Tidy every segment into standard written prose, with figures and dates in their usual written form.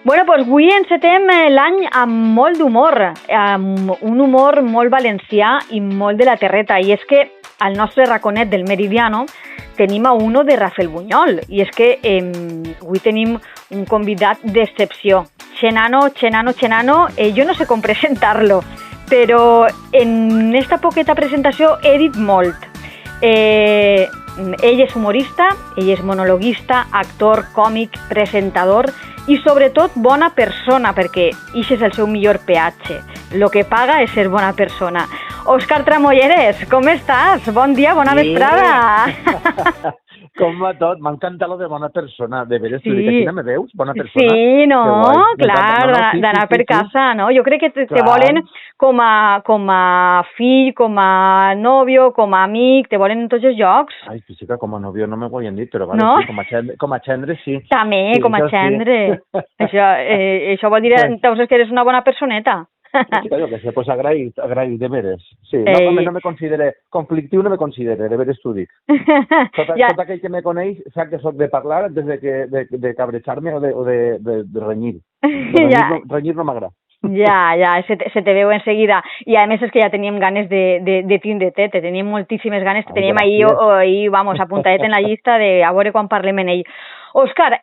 Bueno, doncs avui encetem l'any amb molt d'humor, amb un humor molt valencià i molt de la terreta, i és que al nostre raconet del Meridiano tenim a uno de Rafael Buñol, i és que avui tenim un convidat d'excepció. Chenano, jo no sé com presentar-lo, però en esta poqueta presentació he dit molt. Ell és humorista, ell és monologuista, actor, còmic, presentador i sobretot bona persona, perquè ix és el seu millor peatge. Lo que paga és ser bona persona. Òscar Tramolleres, com estàs? Bon dia, bona vesprada. Com va tot? M'ha encantat lo de bona persona. De veres, sí. Aquí no me veus? Bona persona? Sí, no, clar, d'anar per casa, no? Jo crec que te volen com a fill, com a nòvio, com a amic, te volen en tots els llocs. Ai, sí que com a nòvio no m'ho havien dit, però vale, no? Sí, com a gendre, sí. També, sí, com a gendre. Sí. Això vol dir que eres una bona personeta. Sí, claro que sé, pues agraït, de veres. Sí, no me considere, conflictiu no me considere, de veres t'ho dic. Tot aquell que me coneix sap que soc de parlar des de cabrejar-me o de renyir. Renyir no m'agrada. Ja, se te veu enseguida. I a més és que ja teníem ganes de tindre-te, teníem moltíssimes ganes, teníem ahir, vamos, apuntadet en la llista de a veure quan parlem en ell. Òscar,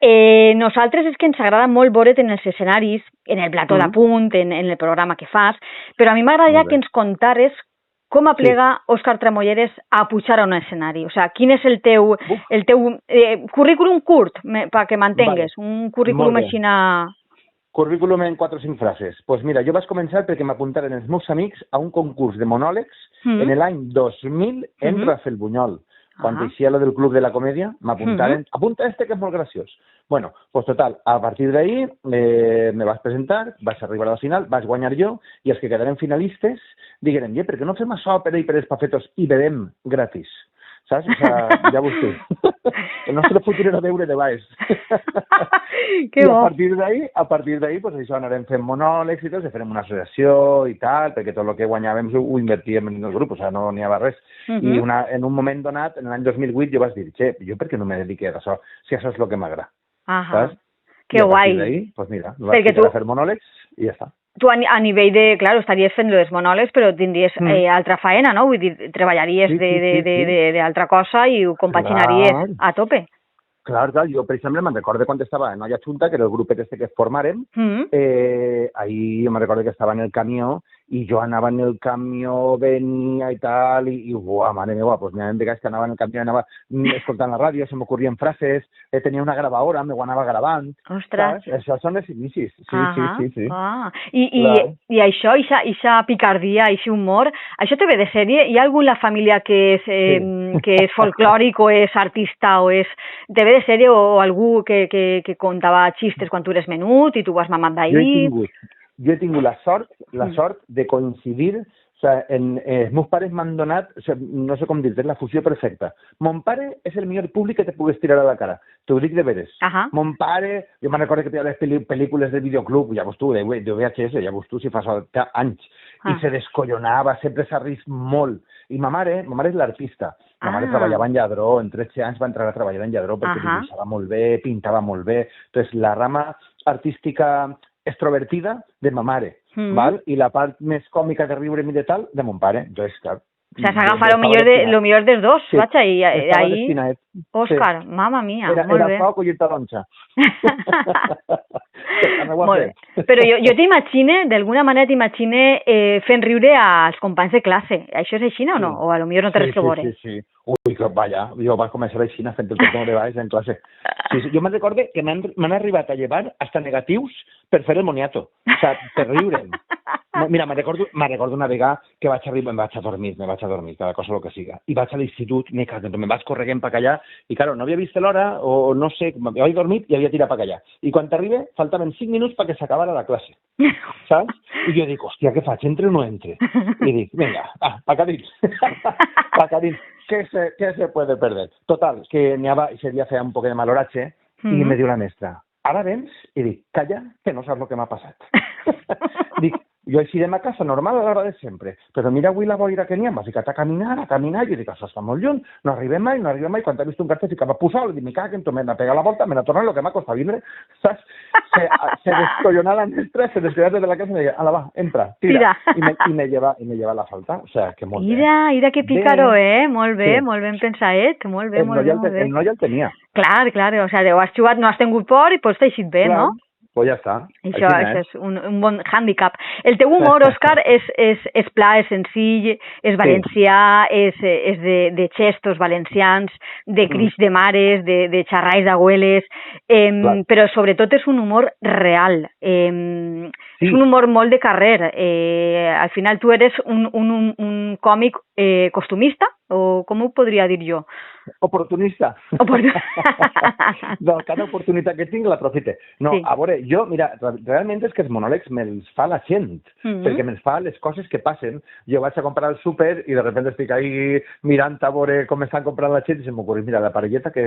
nosaltres és que ens agrada molt veure't en els escenaris, en el plató d'apunt, en el programa que fas, però a mi m'agradaria que ens contares com aplega Òscar Tramolleres a pujar a un escenari. O sigui, quin és el teu currículum curt, perquè m'entengues, un currículum així... Currículum en 4 o 5 frases. Pues mira, jo vaig començar perquè m'apuntaren els meus amics a un concurs de monòlegs en l'any 2000 en Rafael Buñol. Quan eixia lo del Club de la Comèdia, m'apuntaren, apunta que és molt graciós. Bueno, pues total, a partir d'ahí me vas presentar, vaig arribar a la final, vaig guanyar jo, i els que quedaren finalistes digueren, per què no fem això per ahí per els pafetos i bevem gratis? Saps? O sea, ja veus tu. El nostre futur era veure de baix. Que bo. I a partir d'ahí, pues això anarem fent monòlegs i tot, farem una associació i tal, perquè tot el que guanyàvem ho invertíem en el grup, o sigui, no n'hi havia res. I en un moment donat, en l'any 2008, jo vaig dir, jo per què no me dediqué a això, si això és el que m'agrada. Saps? Que guai. I a partir d'ahí, pues mira, vaig ficar a fer monòlegs i ja està. Tu a nivell de, clar, estaries fent els monòlegs, però tindries altra faena, no? Vull dir, treballaries d'altra cosa i ho compaginaries a tope. Clar, jo, per exemple, me'n recordo quan estava a Noia Junta, que era el grupet que formàrem, ahir me'n recordo que estava en el camió, i jo anava en el camió, venia i tal, i mare meva, doncs n'hi havia vegades que anava en el camió, anava escoltant la ràdio, se m'ocorrien frases, tenia una gravadora, m'ho anava gravant. Ostres! Això són els inicis, sí. I això, ixa picardia, ixa humor, això te ve de sèrie? Hi ha algú en la família que és folclòric o és artista o és... Te ve de sèrie o algú que contava xistes quan tu eres menut i tu vas mamat d'ahir? Jo he tingut la sort de coincidir, o sigui, els meus pares m'han donat, no sé com dir-te, la fusió perfecta. Mon pare és el millor públic que te pugues tirar a la cara, t'ho dic de veres. Mon pare, jo me'n recordo que tenia les pel·lícules de videoclub, ja veus tu, de VHS, ja veus tu, si fa anys, i se descollonava, sempre s'ha rist molt. I ma mare és l'artista. Ma mare treballava en Lladró, en 13 anys va entrar a treballar en Lladró perquè dibuixava molt bé, pintava molt bé. Entonces, la rama artística extrovertida de ma mare, val? I la part més còmica de riure i de tal, de mon pare. Entonces, clar... O sea, s'agafa lo millor dels dos, vaja, i ahí... Òscar, mama mia, molt bé. Era poc o llir-te l'onxa. Però jo t'imagine, d'alguna manera t'imagine fent riure als companys de classe. Això és així o no? O a lo millor no té res que veure? Sí. Ui, vaja, jo vaig començar així fent el torneo de baix en classe. Jo me'n recordo que m'han arribat a llevar hasta negatius per fer el moniato. O sigui, per riure'm. Mira, me'n recordo una vegada que vaig arribar, me vaig a dormir, cada cosa el que siga. I vaig a l'institut, me'n vaig correguent per allà, i claro, no havia vist l'hora, o no sé, havia dormit i havia tirat per allà. I quan t'arribe, faltaven 5 minuts perquè s'acabara la classe. Saps? I jo dic, hòstia, què faig? Entre o no entre? I dic, vinga, pa dins. ¿Qué se puede perder? Total, que ese día feia un poc de mal horatge i me diu la mestra, ara vens? I dic, calla, que no saps el que m'ha passat. Dic, jo eixirem a casa normal a l'hora de sempre, però mira avui la boira que n'hi ha, m'ha ficat a caminar, i dic, això està molt lluny, no arribem mai, quan t'he vist un cartell ficava posar, dic, me cago en tu, m'he de pegar la volta, m'he de tornar lo que m'ha costat vindre, saps? Se descollonà la mestra, se descollonà de la casa i me deia, ala, va, entra, tira. I me lleva a la falta, o sea, que molt bé. Mira que pícaro, molt bé, molt ben pensadet, molt bé. El noi ja el tenia. Clar, o sea, has jugat, no has tingut por i pots t'ha eixit bé, no? Pues ja està. Això és un bon hàndicap. El teu humor, Òscar, és pla, és senzill, és valencià, és de gestos valencians, de crits de mares, de xerrais d'abueles, però sobretot és un humor real. És un humor molt de carrer. Al final tu eres un còmic costumista, o com ho podria dir jo? Oportunista. No, cada oportunitat que tinc l'aprofite. No, a veure, jo, mira, realment és que els monòlegs me'ls fa la gent, perquè me'ls fa les coses que passen. Jo vaig a comprar al súper i de repente estic ahí mirant a veure com estan comprant la gent i se m'ocorre, mira, la parelleta que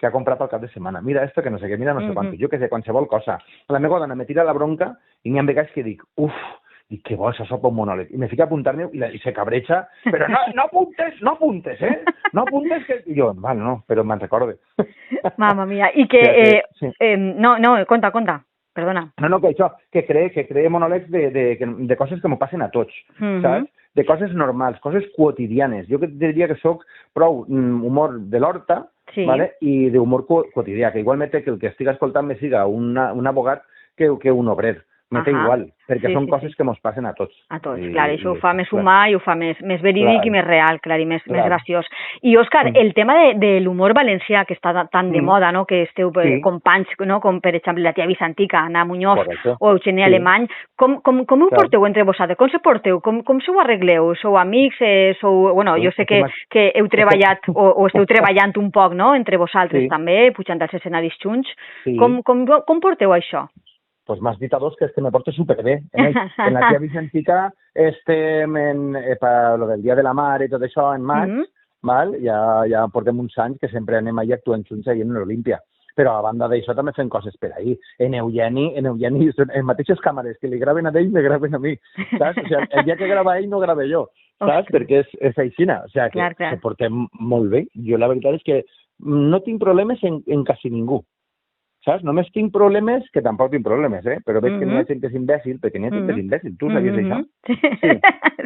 ha comprat al cap de setmana, mira esto que no sé què, mira no sé quant, jo que sé, qualsevol cosa. La meva dona me tira la bronca i n'hi ha vegades que dic, i que bo, això sopa un monòleg. I me fica a apuntar-me i se cabreja, però no apuntes, No apuntes que... I jo, vale, no, però me'n recorde. Mamma mia, i que... No, conta, perdona. No, que això, que cree monòlegs de coses que m'ho passen a tots, saps? De coses normals, coses quotidianes. Jo diria que sóc prou humor de l'horta, ¿vale? I d'humor quotidià, que igualment que el que estigui escoltant me siga un abogat que un obrer. M'és igual, perquè són coses que mos passen a tots. A tots, clar, això ho fa més humà i ho fa més verídic i més real, clar, i més graciós. I, Òscar, el tema de l'humor valencià, que està tan de moda, no?, que esteu companys, no?, com per exemple la tia Vicentica, Anna Muñoz o Eugènia Alemany, com ho porteu entre vosaltres? Com se porteu? Com s'ho arregleu? Sou amics? Bueno, jo sé que heu treballat o esteu treballant un poc, no?, entre vosaltres també, pujant als escenaris junts. Com porteu això? Pues m'has dit a dos que me porto superbé. En la tia Vicentica estem per lo del Dia de la Mare i tot això en maig, val? Ja portem uns anys que sempre anem allà actuant junts allà en l'Olímpia. Però a banda d'això també fem coses per ahí. En Eugeni, són les mateixes càmeres que li graven a ell, me graven a mi, saps? O sigui, el dia que grava ell no grava jo, saps? Perquè és aixina, o sigui, que se portem molt bé. Jo la veritat és que no tinc problemes en quasi ningú. Saps? Només tinc problemes, que tampoc tinc problemes, però veig que n'hi ha gent que és imbècil, perquè n'hi ha gent que és imbècil. Tu sabies això? Sí.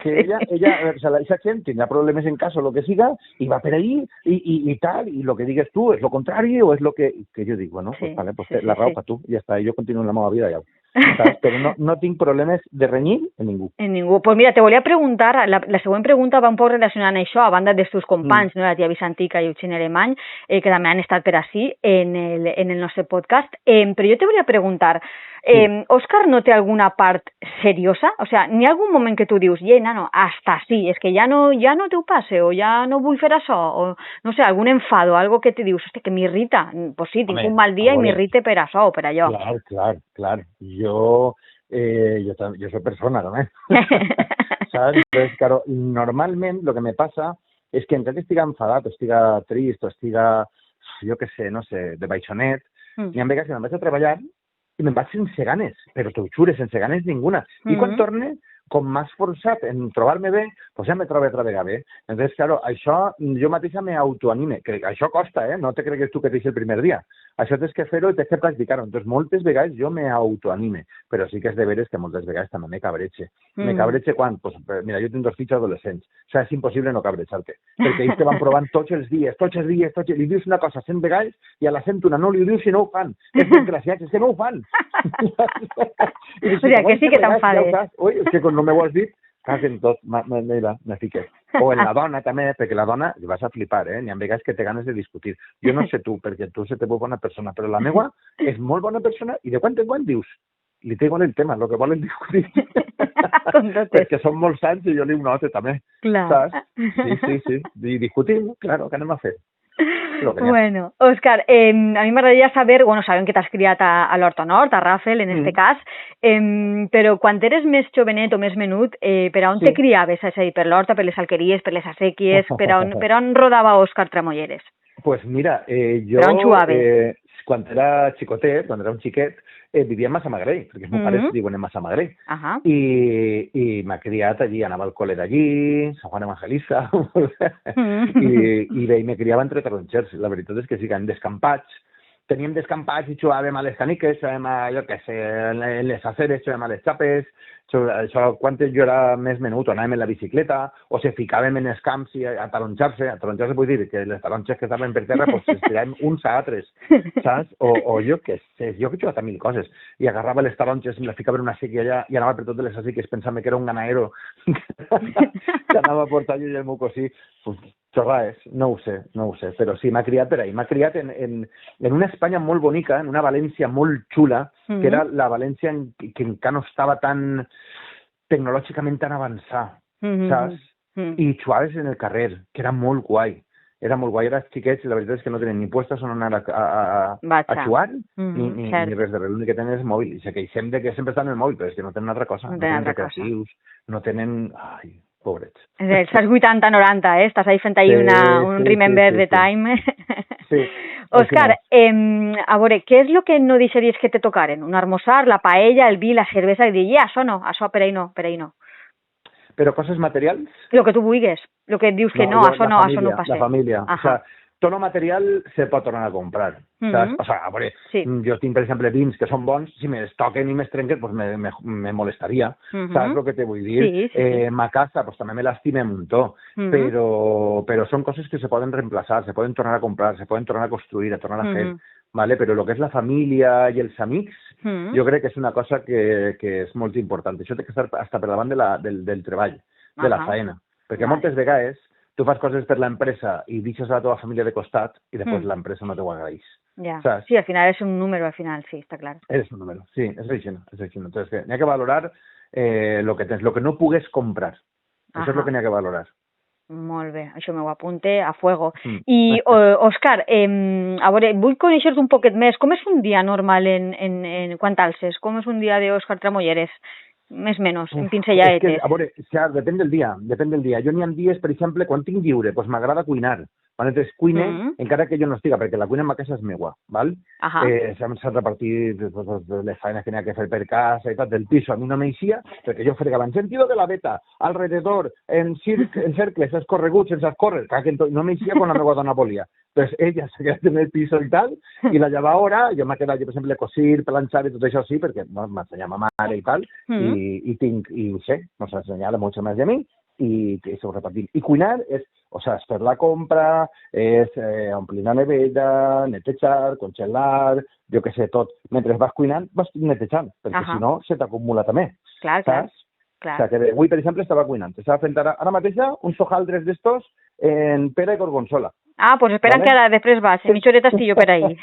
Que ella, o sea, aquesta gent tindrà problemes en casa o el que siga, i va per ahí, i tal, i el que digues tu és lo contrari, o és lo que jo dic, bueno, pues vale, pues la raó per tu, i ja està, jo continuo en la meva vida, ja. ¿Sabes? Pero no tinc problemes de renyir en ningú. En ningú. Pues mira, te volia preguntar, la següent pregunta va un poc relacionada amb això, a banda dels teus companys, no? La tia Vicentica i Eugènia Alemany, que també han estat per ací en el nostre podcast. Però jo te volia preguntar, Òscar no té alguna part seriosa? O sea, n'hi ha algun moment que tu dius, nano, hasta sí, és que ja no t'ho passe, o ja no vull fer això, o no sé, algun enfado, algo que te dius, hosti, que m'irrita. Pues sí, tinc un mal dia i m'irrite per això o per allò. Clar. Jo soy persona, ¿no? ¿Sabes? Entonces, claro, normalment lo que me pasa es que encara que estiga enfadat, o estiga trist, o estiga, jo què sé, no sé, de baixonet, n'hi ha vegades que me'n vaig a treballar i me'n vaig sense ganes, però t'ho jure, sense ganes ninguna. I quan torne, com m'has forçat en trobar-me bé, doncs ja me trobo altra vegada bé. Entonces, claro, això jo mateixa m'autoanime, que això costa, no te cregues tu que t'hi el primer dia. Això tens que fer-ho i tens que practicar-ho. Entonces, moltes vegades jo m'autoanime, però sí que és de veres que moltes vegades també me cabretxe. Me cabretxe quan? Pues, mira, jo tinc 2 fills adolescents. O sigui, és impossible no cabretxar-te. Perquè ells te van provant tots els dies, li dius una cosa 100 vegades i a la 100 no li dius si no ho fan. És desgraciat, és que no ho fan. O sigui, que sí que t'enfades. Ui, és que quan no m'ho has dit, quasi en tot, me fiques. O en la dona també, perquè la dona, vas a flipar, n'hi ha vegades que té ganes de discutir. Jo no sé tu, perquè tu se te veu bona persona, però la meva és molt bona persona i de quan en quan dius, li té igual el tema, el que volen discutir. Perquè són molts anys i jo li ho noto també. Clar. Saps? Sí. I discutim, claro, què anem a fer? Bueno, Òscar, a mi m'agradaria saber, sabem que t'has criat a l'Horta Nord, a Ràfel, en este cas, però quan eres més jovenet o més menut, per on te criaves? És a dir, per l'Horta, per les alqueries, per les acèquies, per on rodava Òscar Tramolleres? Pues mira, jo... Per on jugaves? quan era xicotet, quan era un xiquet, vivia a Massamagrell, perquè els meus pares viuen en Massamagrell. I m'ha criat allí, anava al col·le d'allí, Sant Juan Evangelista, i me criava entre tarongers. La veritat és que sí, que en descampats, teníem descampats i jugàvem a les caniques, jugàvem a, jo què sé, en les aceres, jugàvem a les xapes, això quan jo era més menut, anàvem en la bicicleta, o se ficàvem en els camps a taronjar-se vull dir que les taronges que estaven per terra, pues es tiràvem uns a altres, saps? O jo què sé, jo que he jugat a mil coses, i agarrava les taronges, me les ficava en una sèquia allà, i anava per totes les sèquies pensant que era un ganaero que anava a portar jo i el meu cosí, pues, xorrades, no ho sé, però sí, m'ha criat per ahí, m'ha criat en una Espanya molt bonica, en una València molt xula, que era la València que encara no estava tan tecnològicament tan avançada, saps? I xuaves en el carrer, que era molt guai. Era molt guai, era xiquets, i la veritat és que no tenen ni puestos on anar a xuar, ni res de res. L'únic que tenen és mòbil. I se queixem de que sempre estan en el mòbil, però és que no tenen altra cosa. No tenen recreatius, no tenen... Ai, pobrets. Estàs 80-90, Estàs ahí fent ahí un remember the time. Sí. Òscar, a veure, què és el que no deixaries que te tocaren? Un armosar, la paella, el vi, la cervesa, i dir, això no, això per ahí no. Però coses materials? Lo que tu vulguis, lo que dius que no, això no passa. La família, o sea, tot el material se pot tornar a comprar, saps? O sea, a veure, jo tinc, per exemple, vins que són bons, si me toquen i me trenquen, pues me molestaria, saps el que te vull dir? Ma casa, pues també me l'estima un muntó, però són coses que se poden reemplaçar, se poden tornar a comprar, se poden tornar a construir, a tornar a fer, ¿vale? Però el que és la família i els amics, jo crec que és una cosa que és molt important. Això té que estar per davant del treball, de la faena, perquè moltes vegades tu fas coses per l'empresa i deixes a la teva família de costat i després l'empresa no t'ho agraeix. Sí, al final és un número, al final, sí, està clar. És un número, sí, és així. Entonces, n'hi ha que valorar el que tens, el que no pugues comprar. Això és el que n'hi ha que valorar. Molt bé, això m'ho apunte a fuego. I, Òscar, a veure, vull conèixer-te un poquet més. Com és un dia normal quan t'alces? Com és un dia d'Òscar Tramolleres? Més o menys, en pincelladetes. A veure, depèn del dia. Jo n'hi ha dies, per exemple, quan tinc lliure, doncs m'agrada cuinar. Quan entres cuine, encara que jo no estiga, perquè la cuina en ma casa és meua, val? S'ha repartit les feines que n'hi ha que fer per casa i tot, del piso. A mi no m'eixia, perquè jo fregava en sentido de la veta, alrededor, en cercles, escorreguts, sense escórrer, no m'eixia quan la meva dona volia. Entonces ella se queda en el piso i tal, i la llevadora, jo m'ha quedat, per exemple, cosir, planxar i tot això sí, perquè m'ensenya ma mare i tal, i ho sé, nos ha ensenyat mucho més de mi, i això ho repartim. I cuinar és, o sea, és fer la compra, és omplir la nevera, netejar, congelar, jo què sé, tot. Mentre vas cuinant, vas netejant, perquè si no, se t'acumula també. Clar. O sigui, que avui, per exemple, estava cuinant. Estava fent ara mateix uns hojaldres d'estos en pera i gorgonzola. Pues espera'n que ara després vas, en mitja horeta estic jo per ahí.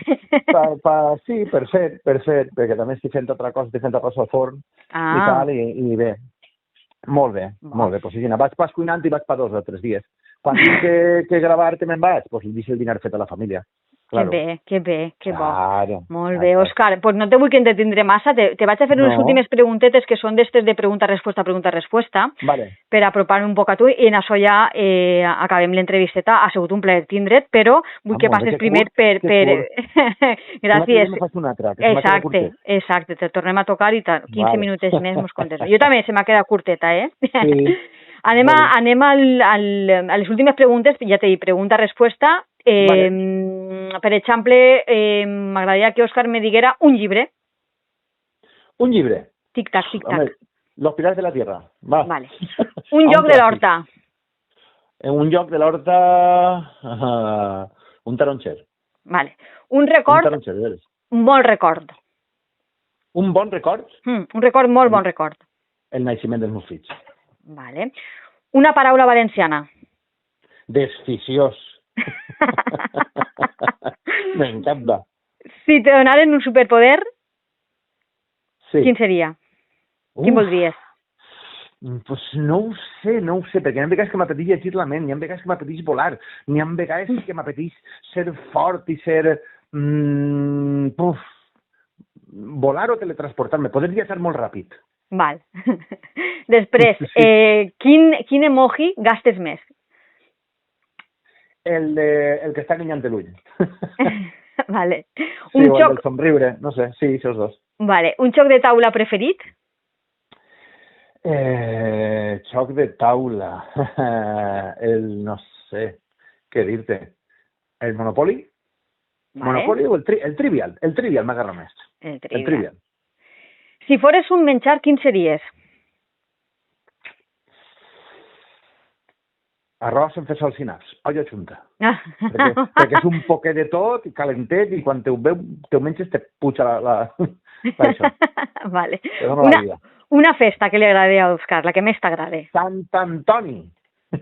Sí, per fer, perquè també estic fent altra cosa, al forn i tal, i bé. Molt bé. Pues sí, vas cuinant i vas per 2 o 3 dies. Quan tinc que gravar que me'n vaig, doncs deixo el dinar fet a la família. Claro. Que bé, que bo. Claro. Molt bé, Òscar. Pues no te vull que entretindre massa, te vaig a fer unes últimes preguntetes que són d'estes de pregunta-resposta, vale. Per apropar-me un poc a tu, i en això ja acabem l'entrevisteta. Ha sigut un plaer tindre't, però vull que passes primer per... Gràcies. Exacte, te tornem a tocar i 15 minutets més mos contes. Jo també se m'ha quedat curteta, Sí. Anem a les últimes preguntes, ja t'he dit, pregunta-resposta. Per exemple, m'agradaria que Òscar me diguera un llibre. Un llibre? Tic-tac. Los Pilares de la Tierra. Va. Vale. Un lloc de l'horta. Un lloc de l'horta... un taronxer. Vale. Un record... Un taronxer, veres. Un bon record. Un bon record? Un record, molt bon record. El naixement dels meus fills. Vale. Una paraula valenciana. Desficiós. M'encanta. Si te donaren un superpoder, quin seria? Quin voldries? Pues no ho sé, perquè hi ha vegades que m'apeteix llegir la ment, hi ha vegades que m'apeteix volar, hi ha vegades que m'apeteix ser fort i ser... volar o teletransportar-me, poder viatjar molt ràpid. Val. Després, quin emoji gastes més? El que està guinyant l'ull. Vale. Sí, o el del somriure, no sé, sí, esos dos. Vale. Un joc de taula preferit? Joc de taula. No sé què dir-te. El Monopoly? Vale. Monopoly o el Trivial? El Trivial m'agrada més. El Trivial. Si fores un menjar, quin series? Arròs sense salsinats, olla junta. Perquè és un poquet de tot, calentet, i quan teu menges te puja això. Vale. Te dona la vida. Una festa que li agradi a Òscar, la que més t'agrada. Sant Antoni.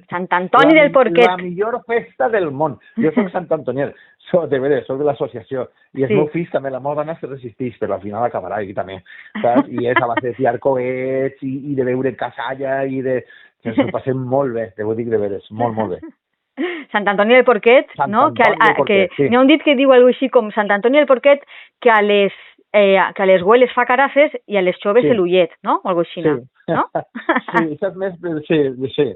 Sant Antoni del Porquet. La millor festa del món. Jo soc Sant Antonier, soc de l'associació. I els meus fills també, la meva dona se resisteix, però al final acabarà i també. Saps? I és a base de tirar coets i de beure casalla i de... Ens ho passem molt bé, te ho dic de veres, molt, molt bé. Sant Antoni del Porquet, no? Sí. N'hi ha un dit que diu alguna així com Sant Antoni del Porquet que a les güeles fa caraces i a les xoves se l'ullet, no? O alguna així, no? Sí, això és més... Sí.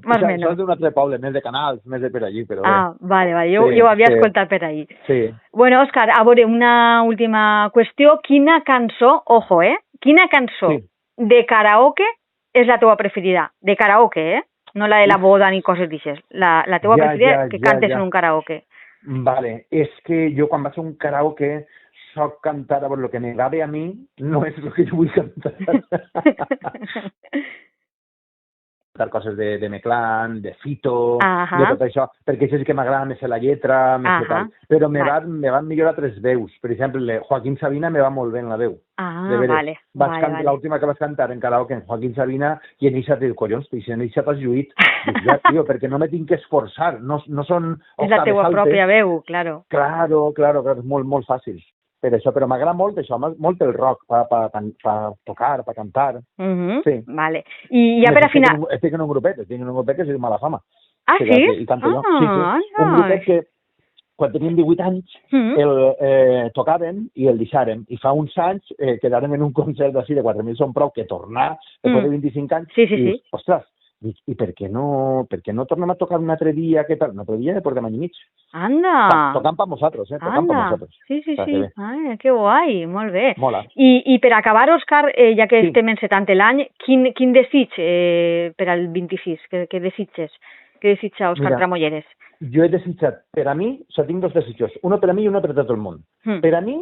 Más o menos. Això és d'un altre poble, més de Canals, més de per allí, però... Vale, jo ho havia escoltat per allí. Sí. Bueno, Òscar, a veure, una última qüestió. Quina cançó, ojo, quina cançó de karaoke és la teua preferida? De karaoke, no la de la boda ni coses d'aixes. La teua preferida que cantes en un karaoke. Vale, és que jo quan vaig a un karaoke soc cantar, a veure, el que m'agrada a mi no és el que jo vull cantar. Coses de Meclán, de Fito, de tot això, perquè això sí que m'agrada més la lletra, més tal. Però me van millorar tres veus. Per exemple, Joaquín Sabina me va molt bé en la veu. Vale. L'última que vas cantar en karaoke en Joaquín Sabina i en Eixa diu, collons, i en Eixa t'has lluït. Dic, ja, tio, perquè no me tinc que esforçar, no són... És la teua pròpia veu, claro. Claro, és molt fàcil. Per això, però m'agrada molt això, molt el rock, per tocar, per cantar. Sí. Vale. I ja per a final... Estic en un grupet que es diu Mala Fama. Sí? I canto jo. Sí. Un grupet que quan teníem 18 anys tocaven i el deixàrem. I fa uns anys quedàrem en un concert d'ací de 4.000 són prou que tornar després de 25 anys. Sí. Ostres, i per què no tornem a tocar un altre dia? Què tal? Un altre dia portem any i mig. Anda! Tocant per nosaltres, Tocant per nosaltres. Sí. Ai, que guai, molt bé. Mola. I per acabar, Òscar, ja que estem en 70 l'any, quin desig per al 26? Què desitges? Què desitja Òscar Tramolleres? Jo he desitjat, per a mi, tinc dos desitjos, uno per a mi i uno per a tot el món. Per a mi,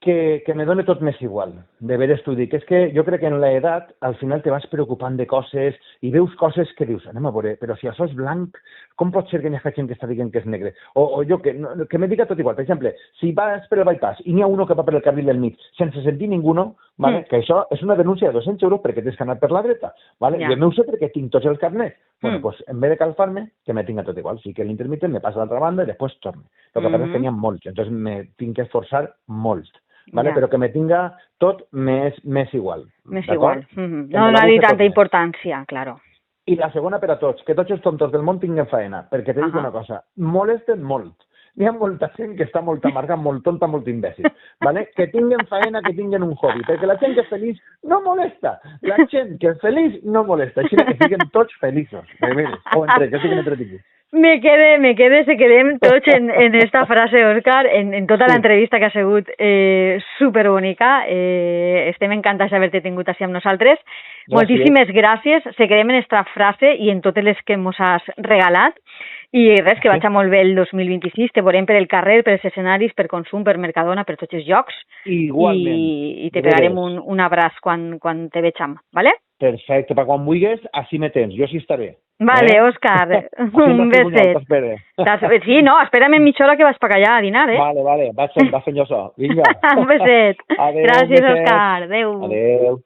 que me done tot més igual. De veres t'ho dic. És que jo crec que en l'edat al final te vas preocupant de coses i veus coses que dius, anem a veure, però si això és blanc, com pot ser que n'hi ha gent que està dient que és negre? O jo que me diga tot igual. Per exemple, si vas per el bypass i n'hi ha uno que va per el carril del mig sense sentir ningú, vale? Que això és una denúncia de 200 euros perquè tens que anar per la dreta. Vale? Jo no ho sé perquè tinc tots els carnets. Bueno, pues en vez de calfar-me, que me tinga tot igual. O sigui que l'intermitent me passa a l'altra banda i després torno. El que passa és que n'hi ha molts, entonces me tinc que esforçar molt. Vale? Però que me tinga tot més igual. Més igual. No donar-li tanta importància, claro. I la segona per a tots, que tots els tontos del món tinguen faena, perquè te dic una cosa, molesten molt. N'hi ha molta gent que està molt amarga, molt tonta, molt imbècil. ¿Vale? Que tinguen faena, que tinguen un hobby, perquè la gent que és feliç no molesta. La gent que és feliç no molesta, així que siguin tots feliços. O que siguin entretinguts. Me quede, se quedem tots en esta frase, Òscar, en tota l'entrevista que ha sigut superbonica. Estem encantats d'haver-te tingut així amb nosaltres. Moltíssimes gràcies. Se quedem en esta frase i en totes les que mos has regalat. I res, que vaig a molt bé el 2026. Te veurem per el carrer, per els escenaris, per Consum, per Mercadona, per tots els llocs. Igualment. I te pegarem un abraç quan te vegem, ¿vale? Perfecte, per quan vulguis, així me tens, jo sí estaré. Vale, Òscar, un beset. Sí, no, espera'm en mitja hora que vas per allà a dinar, Vale, vaig fent jo això. Vinga. Un beset. Gràcies, Òscar. Adéu. Adéu.